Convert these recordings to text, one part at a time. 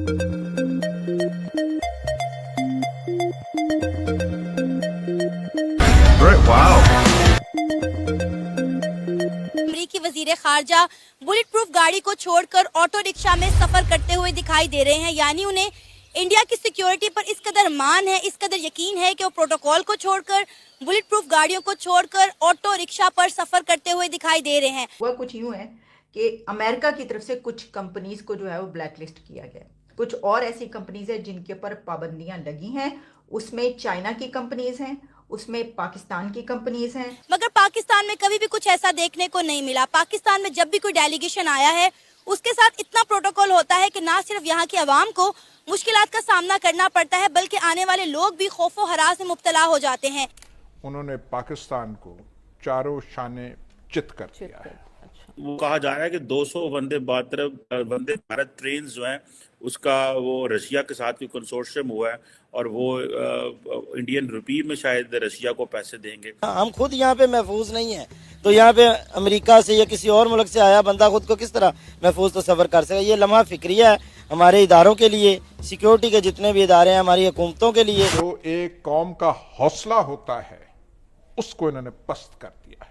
अमेरिकी वजीर खारजा bullet proof गाड़ी को छोड़कर ऑटो रिक्शा में सफर करते हुए दिखाई दे रहे हैं। यानी उन्हें इंडिया की सिक्योरिटी पर इस कदर मान है, इस कदर यकीन है कि वो प्रोटोकॉल को छोड़कर, बुलेट प्रूफ गाड़ियों को छोड़कर ऑटो रिक्शा पर सफर करते हुए दिखाई दे रहे हैं। वह कुछ यूं है कि अमेरिका की तरफ से कुछ कंपनीज को जो है वो ब्लैक लिस्ट किया गया। कुछ और ऐसी कंपनीज हैं जिनके ऊपर पाबंदियां लगी हैं, उसमें चाइना की कंपनीज हैं, उसमें पाकिस्तान की कंपनीज हैं। मगर पाकिस्तान में कभी भी कुछ ऐसा देखने को नहीं मिला। पाकिस्तान में जब भी कोई डेलीगेशन आया है उसके साथ इतना प्रोटोकॉल होता है कि ना सिर्फ यहाँ की आवाम को मुश्किलात का सामना करना पड़ता है बल्कि आने वाले लोग भी खौफो हरास में मुब्तला हो जाते हैं। उन्होंने पाकिस्तान को चारों शाने चित कर दिया है। वो कहा जा रहा है कि 200 वंदे भारत ट्रेन जो हैं उसका वो रशिया के साथ कोई कंसोर्शियम हुआ है और वो इंडियन रुपी में शायद रशिया को पैसे देंगे। हम खुद यहाँ पे महफूज नहीं है, तो यहाँ पे अमेरिका से या किसी और मुल्क से आया बंदा खुद को किस तरह महफूज तो सफ़र कर सके। ये लम्हा फिक्रिया है हमारे इदारों के लिए, सिक्योरिटी के जितने भी इदारे हैं, हमारी हुकूमतों के लिए। जो एक कौम का हौसला होता है उसको इन्होंने पस्त कर दिया है।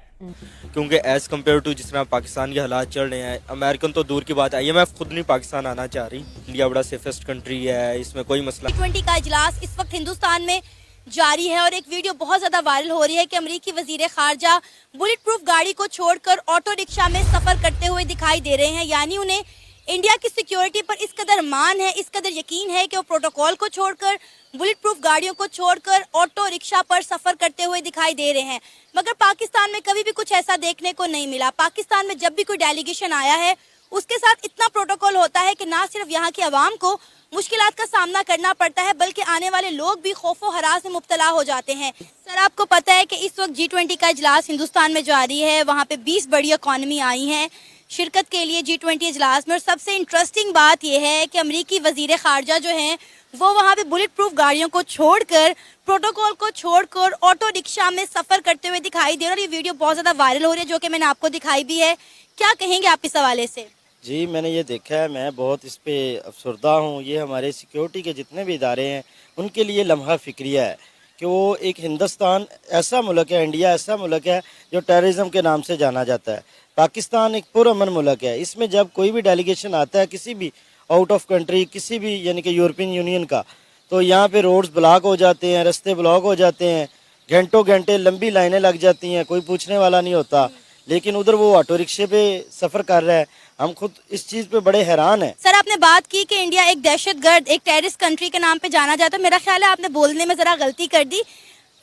क्योंकि एज कम्पेयर टू जिस तरह पाकिस्तान के हालात चल रहे हैं, अमेरिकन तो दूर की बात है, IMF खुद नहीं पाकिस्तान आना चाह रही। इंडिया बड़ा सेफेस्ट कंट्री है, इसमें कोई मसला। G20 का इजलास इस वक्त हिंदुस्तान में जारी है और एक वीडियो बहुत ज्यादा वायरल हो रही है कि अमेरिकी वजीर खारजा बुलेट प्रूफ गाड़ी को छोड़कर ऑटो रिक्शा में सफर करते हुए दिखाई दे रहे हैं। यानी उन्हें इंडिया की सिक्योरिटी पर इस कदर मान है, इस कदर यकीन है कि वो प्रोटोकॉल को छोड़कर, बुलेट प्रूफ गाड़ियों को छोड़कर ऑटो रिक्शा पर सफर करते हुए दिखाई दे रहे हैं। मगर पाकिस्तान में कभी भी कुछ ऐसा देखने को नहीं मिला। पाकिस्तान में जब भी कोई डेलीगेशन आया है उसके साथ इतना प्रोटोकॉल होता है कि ना सिर्फ यहाँ की आवाम को मुश्किलात का सामना करना पड़ता है बल्कि आने वाले लोग भी खौफो हरास में मुब्तला हो जाते हैं। सर, आपको पता है कि इस वक्त G20 का इजलास हिंदुस्तान में जारी है। वहाँ पे 20 बड़ी इकॉनमी आई हैं शिरकत के लिए G20 इजलास में। और सबसे इंटरेस्टिंग बात यह है कि अमेरिकी वजीर खारजा जो हैं वो वहाँ पे बुलेट प्रूफ गाड़ियों को छोड़कर, प्रोटोकॉल को छोड़कर ऑटो रिक्शा में सफर करते हुए दिखाई दे रहे हैं। और ये वीडियो बहुत ज्यादा वायरल हो रही है जो कि मैंने आपको दिखाई भी है। क्या कहेंगे आप इस हवाले से? जी, मैंने ये देखा है, मैं बहुत इस पे अफसरदा हूँ। ये हमारे सिक्योरिटी के जितने भी इदारे हैं उनके लिए लम्हा फिक्रिया है कि वो एक हिंदुस्तान ऐसा मुल्क है, इंडिया ऐसा मुल्क है जो टेररिज्म के नाम से जाना जाता है। पाकिस्तान एक पुरअमन मुल्क है। इसमें जब कोई भी डेलीगेशन आता है किसी भी आउट ऑफ कंट्री, किसी भी यानी कि यूरोपियन यूनियन का, तो यहाँ पे रोड्स ब्लॉक हो जाते हैं, रास्ते ब्लॉक हो जाते हैं, घंटों घंटे लंबी लाइनें लग जाती हैं, कोई पूछने वाला नहीं होता। लेकिन उधर वो ऑटो रिक्शे पे सफ़र कर रहा है। हम खुद इस चीज़ पे बड़े हैरान हैं। सर, आपने बात की कि इंडिया एक दहशतगर्द, एक टेररिस्ट कंट्री के नाम पे जाना जाता है। मेरा ख्याल है आपने बोलने में ज़रा गलती कर दी।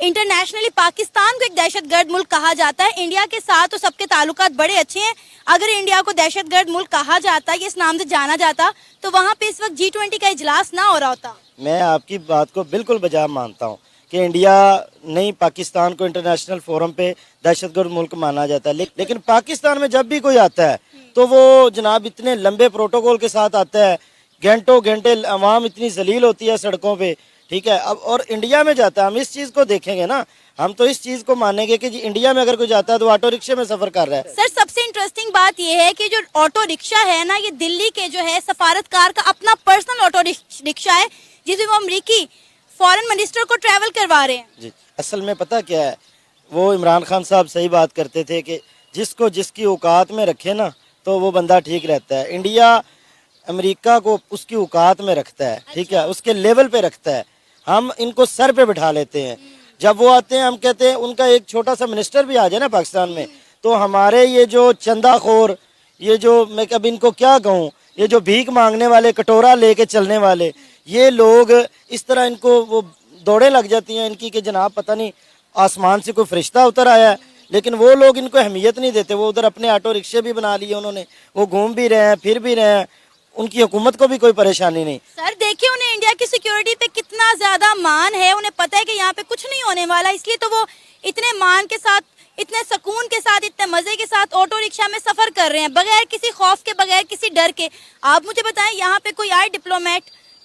इंटरनेशनली पाकिस्तान को एक दहशतगर्द मुल्क कहा जाता है। इंडिया के साथ तो सबके ताल्लुकात बड़े अच्छे हैं। अगर इंडिया को दहशतगर्द मुल्क कहा जाता, इस नाम से जाना जाता, तो वहाँ पे इस वक्त G20 का इजलास ना हो रहा होता। मैं आपकी बात को बिल्कुल बजा मानता हूँ कि इंडिया नहीं, पाकिस्तान को इंटरनेशनल फोरम पे दहशतगर्द मुल्क माना जाता है। लेकिन पाकिस्तान में जब भी कोई आता है तो वो जनाब इतने लंबे प्रोटोकॉल के साथ आता है, घंटों घंटे अवाम इतनी जलील होती है सड़कों पे, ठीक है। अब और इंडिया में जाता है, हम इस चीज़ को देखेंगे ना, हम तो इस चीज़ को मानेंगे कि इंडिया में अगर कोई जाता है तो ऑटो रिक्शे में सफ़र कर रहा है। सर, सबसे इंटरेस्टिंग बात यह है कि जो ऑटो रिक्शा है ना, ये दिल्ली के जो है सफारतकार का अपना पर्सनल ऑटो रिक्शा है जिसमें वो अमरीकी फॉरेन मिनिस्टर को ट्रैवल करवा रहे हैं। जी, असल में पता क्या है, वो इमरान खान साहब सही बात करते थे कि जिसको जिसकी औकात में रखे ना तो वो बंदा ठीक रहता है। इंडिया अमेरिका को उसकी औकात में रखता है, ठीक है, उसके लेवल पे रखता है। हम इनको सर पे बिठा लेते हैं। जब वो आते हैं हम कहते हैं उनका एक छोटा सा मिनिस्टर भी आ जाए ना पाकिस्तान में, तो हमारे ये जो चंदाखोर, ये जो मैं अब इनको क्या कहूँ, ये जो भीख मांगने वाले, कटोरा लेके चलने वाले ये लोग, इस तरह इनको वो दौड़े लग जाती हैं इनकी कि जनाब पता नहीं आसमान से कोई फरिश्ता उतर आया है। लेकिन वो लोग इनको अहमियत नहीं देते। वो उधर अपने ऑटो रिक्शे भी बना लिए उन्होंने, वो घूम भी रहे हैं, फिर भी रहे हैं, उनकी हुकूमत को भी कोई परेशानी नहीं। सर देखिए, उन्हें इंडिया की सिक्योरिटी पे कितना ज्यादा मान है। उन्हें पता है कि यहाँ पे कुछ नहीं होने वाला, इसलिए तो वो इतने मान के साथ, इतने सुकून के साथ, इतने मजे के साथ ऑटो रिक्शा में सफर कर रहे हैं, बगैर किसी खौफ के, बगैर किसी डर के। आप मुझे बताएं, यहाँ पे कोई आए डिप्लोमेट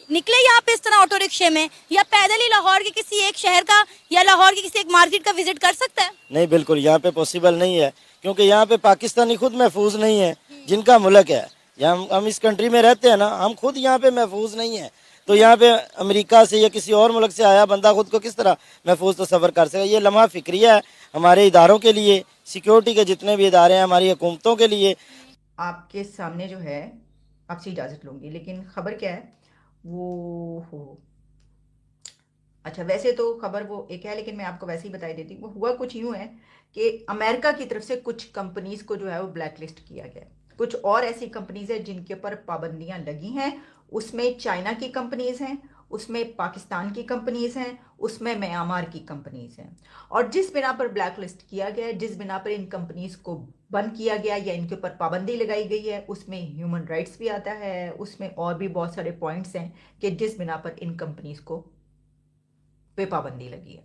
निकले यहाँ पे इस तरह ऑटो रिक्शे में, या पैदल ही लाहौर के किसी एक शहर का या लाहौर की किसी एक मार्केट का विजिट कर सकता है? नहीं, बिल्कुल यहाँ पे पॉसिबल नहीं है, क्योंकि यहाँ पे पाकिस्तानी खुद महफूज नहीं है जिनका मुल्क है। हम इस कंट्री में रहते हैं ना, हम खुद यहाँ पे महफूज नहीं है, तो यहाँ पे अमेरिका से या किसी और मुल्क से आया बंदा खुद को किस तरह महफूज तसव्वुर कर सके। ये लम्हा फिक्रिया है हमारे इदारों के लिए, सिक्योरिटी के जितने भी इदारे हैं, हमारी हुकूमतों के लिए। आपके सामने जो है, आपसे इजाज़त लूँगी, लेकिन ख़बर क्या है वो हो अच्छा, वैसे तो खबर वो एक है, लेकिन मैं आपको वैसे ही बता देती हूँ। वो हुआ कुछ यूँ है कि अमेरिका की तरफ से कुछ कंपनीज को जो है वो ब्लैक लिस्ट किया गया। कुछ और ऐसी कंपनीज हैं जिनके ऊपर पाबंदियां लगी हैं, उसमें चाइना की कंपनीज हैं, उसमें पाकिस्तान की कंपनीज हैं, उसमें म्यांमार की कंपनीज हैं। और जिस बिना पर ब्लैक लिस्ट किया गया है, जिस बिना पर इन कंपनीज को बंद किया गया या इनके ऊपर पाबंदी लगाई गई है, उसमें ह्यूमन राइट्स भी आता है, उसमें और भी बहुत सारे पॉइंट्स हैं कि जिस बिना पर इन कंपनीज को पे पाबंदी लगी है।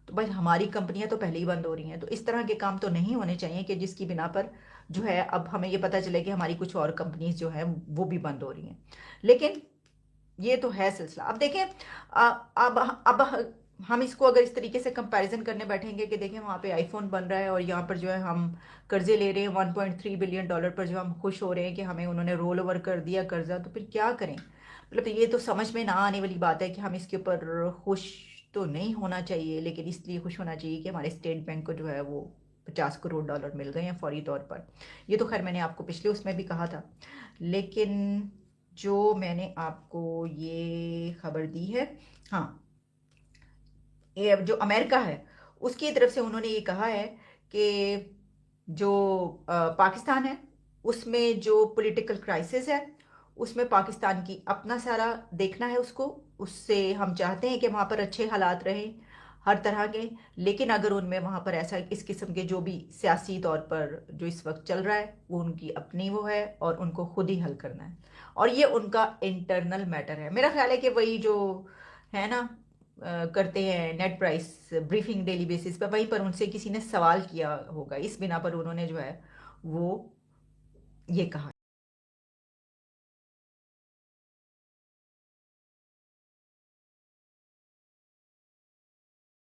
तो भाई हमारी कंपनियां तो पहले ही बंद हो रही हैं, तो इस तरह के काम तो नहीं होने चाहिए कि जिसकी बिना पर जो है अब हमें ये पता चले कि हमारी कुछ और कंपनीज जो है वो भी बंद हो रही हैं। लेकिन ये तो है सिलसिला। अब देखें, अब हम इसको अगर इस तरीके से कंपैरिजन करने बैठेंगे कि देखें वहाँ पे आईफोन बन रहा है और यहाँ पर जो है हम कर्जे ले रहे हैं $1.3 बिलियन पर, जो हम खुश हो रहे हैं कि हमें उन्होंने रोल ओवर कर दिया कर्जा, तो फिर क्या करें। मतलब ये तो समझ में ना आने वाली बात है कि हम इसके ऊपर खुश तो नहीं होना चाहिए, लेकिन इसलिए खुश होना चाहिए कि हमारे स्टेट बैंक को जो है वो $50 करोड़ मिल गए हैं फौरी तौर पर। ये तो खैर मैंने आपको पिछले उसमें भी कहा था, लेकिन जो मैंने आपको ये खबर दी है, हाँ, ये जो अमेरिका है उसकी तरफ से उन्होंने ये कहा है कि जो पाकिस्तान है उसमें जो पॉलिटिकल क्राइसिस है उसमें पाकिस्तान की अपना सारा देखना है उसको, उससे हम चाहते हैं कि वहाँ पर अच्छे हालात रहें हर तरह के, लेकिन अगर उनमें वहाँ पर ऐसा इस किस्म के जो भी सियासी तौर पर जो इस वक्त चल रहा है वो उनकी अपनी वो है और उनको खुद ही हल करना है, और ये उनका इंटरनल मैटर है। मेरा ख्याल है कि वही जो है ना करते हैं net price briefing daily basis पर, वहीं पर उनसे किसी ने सवाल किया होगा, इस बिना पर उन्होंने जो है वो ये कहा।